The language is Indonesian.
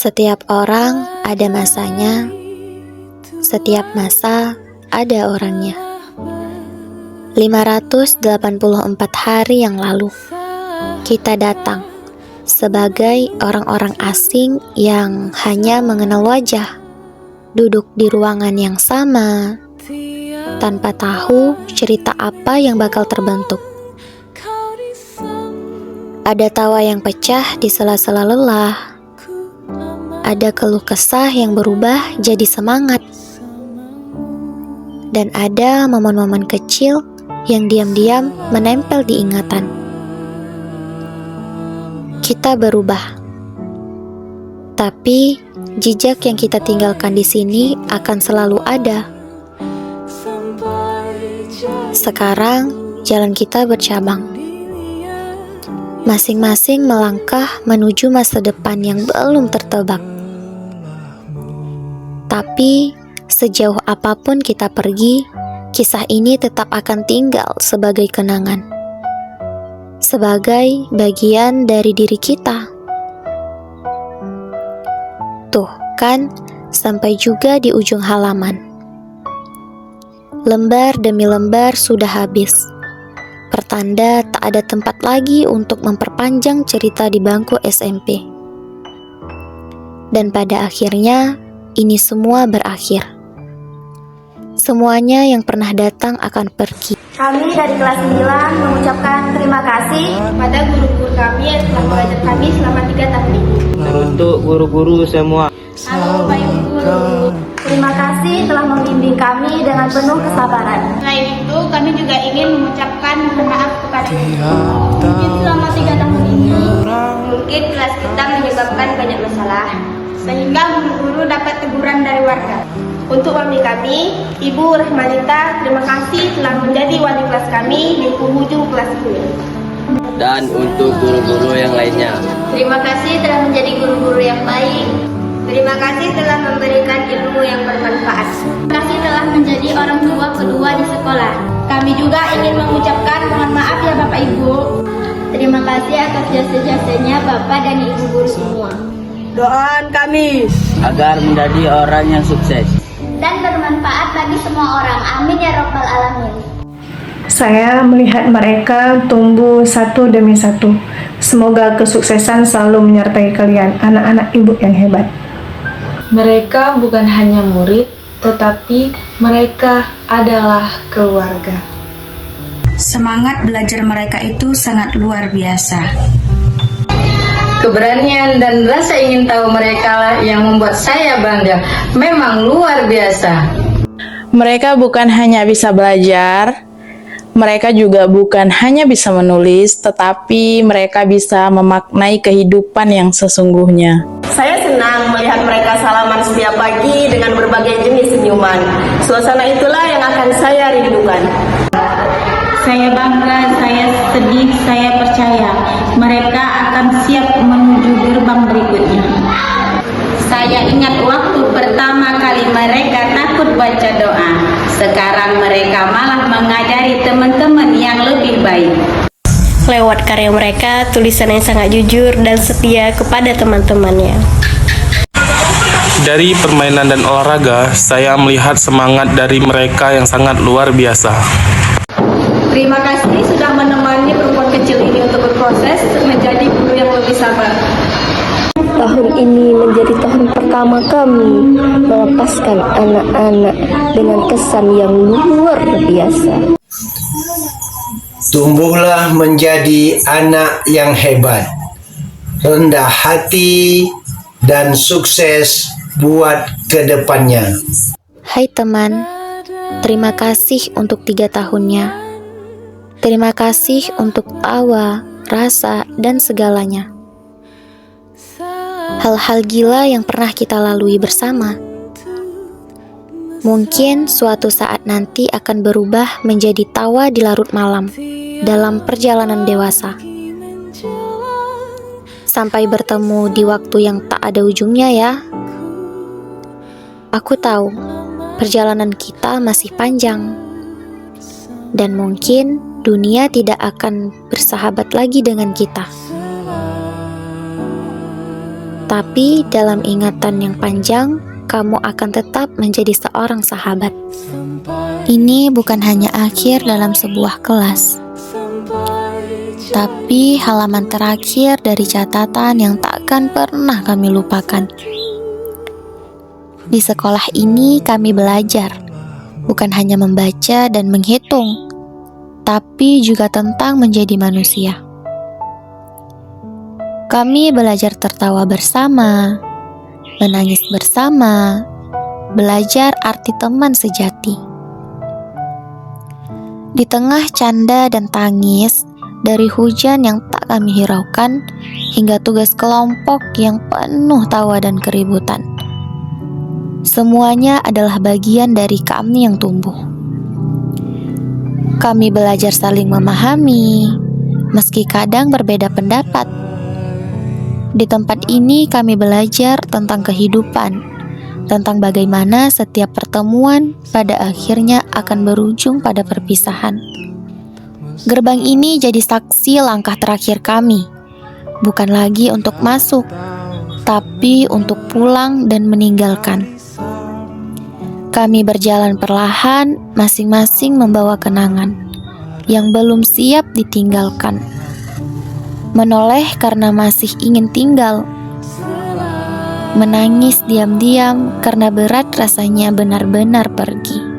Setiap orang ada masanya, setiap masa ada orangnya. 584 hari yang lalu, kita datang sebagai orang-orang asing yang hanya mengenal wajah, duduk di ruangan yang sama, tanpa tahu cerita apa yang bakal terbentuk. Ada tawa yang pecah di sela-sela lelah, ada keluh kesah yang berubah jadi semangat, dan ada momen-momen kecil yang diam-diam menempel di ingatan. Kita berubah, tapi jejak yang kita tinggalkan di sini akan selalu ada. Sekarang jalan kita bercabang, masing-masing melangkah menuju masa depan yang belum tertebak. Tapi sejauh apapun kita pergi, kisah ini tetap akan tinggal sebagai kenangan, sebagai bagian dari diri kita. Tuh kan, sampai juga di ujung halaman. Lembar demi lembar sudah habis, pertanda tak ada tempat lagi untuk memperpanjang cerita di bangku SMP. Dan pada akhirnya, ini semua berakhir. Semuanya yang pernah datang akan pergi. Kami dari kelas 9 mengucapkan terima kasih pada guru-guru kami yang telah mengajar kami selama 3 tahun ini. Teruntuk guru-guru semua. Halo Bapak Ibu Guru, terima kasih telah membimbing kami dengan penuh kesabaran. Selain itu, kami juga ingin mengucapkan mohon maaf kepada Ibu. Mungkin selama 3 tahun ini, mungkin kelas kita menyebabkan banyak masalah, sehingga guru-guru dapat teguran dari warga. Untuk wali kami, Ibu Rahmanita, terima kasih telah menjadi wali kelas kami di penghujung kelas ini. Dan untuk guru-guru yang lainnya, Terima kasih telah menjadi guru-guru yang baik. Terima kasih telah memberikan ilmu yang bermanfaat. Terima kasih telah menjadi orang tua kedua di sekolah. Kami juga ingin mengucapkan mohon maaf ya Bapak Ibu. Terima kasih atas jasa-jasanya Bapak dan Ibu guru semua. Doaan kami agar menjadi orang yang sukses Dan bermanfaat bagi semua orang. Amin ya Rabbal Alamin. Saya melihat mereka tumbuh satu demi satu. Semoga kesuksesan selalu menyertai kalian, anak-anak ibu yang hebat. Mereka bukan hanya murid, tetapi mereka adalah keluarga. Semangat belajar mereka itu sangat luar biasa. Keberanian dan rasa ingin tahu mereka lah yang membuat saya bangga. Memang luar biasa. Mereka bukan hanya bisa belajar, mereka juga bukan hanya bisa menulis, tetapi mereka bisa memaknai kehidupan yang sesungguhnya. Saya senang melihat mereka salaman setiap pagi dengan berbagai jenis senyuman. Suasana itulah yang akan saya rindukan. Saya bangga, saya sedih, saya percaya mereka akan siap menuju gerbang berikutnya. Saya ingat waktu pertama kali mereka takut baca doa. Sekarang mereka malah mengajari teman-teman yang lebih baik. Lewat karya mereka, tulisan yang sangat jujur dan setia kepada teman-temannya. Dari permainan dan olahraga, saya melihat semangat dari mereka yang sangat luar biasa. Terima kasih sudah menemani perempuan kecil ini untuk berproses menjadi guru yang lebih sabar. Tahun ini menjadi tahun pertama kami melepaskan anak-anak dengan kesan yang luar biasa. Tumbuhlah menjadi anak yang hebat, rendah hati, dan sukses buat kedepannya. Hai teman, terima kasih untuk 3 tahunnya. Terima kasih untuk tawa, rasa, dan segalanya. Hal-hal gila yang pernah kita lalui bersama. Mungkin suatu saat nanti akan berubah menjadi tawa di larut malam dalam perjalanan dewasa. Sampai bertemu di waktu yang tak ada ujungnya ya. Aku tahu perjalanan kita masih panjang. Dan mungkin dunia tidak akan bersahabat lagi dengan kita. Tetapi dalam ingatan yang panjang, kamu akan tetap menjadi seorang sahabat. Ini bukan hanya akhir dalam sebuah kelas, tapi halaman terakhir dari catatan yang takkan pernah kami lupakan. Di sekolah ini kami belajar, bukan hanya membaca dan menghitung, tapi juga tentang menjadi manusia. Kami belajar tertawa bersama, menangis bersama, belajar arti teman sejati. Di tengah canda dan tangis, dari hujan yang tak kami hiraukan, hingga tugas kelompok yang penuh tawa dan keributan. Semuanya adalah bagian dari kami yang tumbuh. Kami belajar saling memahami, meski kadang berbeda pendapat. Di tempat ini kami belajar tentang kehidupan, tentang bagaimana setiap pertemuan pada akhirnya akan berujung pada perpisahan. Gerbang ini jadi saksi langkah terakhir kami, bukan lagi untuk masuk, tapi untuk pulang dan meninggalkan. Kami berjalan perlahan, masing-masing membawa kenangan yang belum siap ditinggalkan. Menoleh karena masih ingin tinggal, menangis diam-diam karena berat rasanya benar-benar pergi.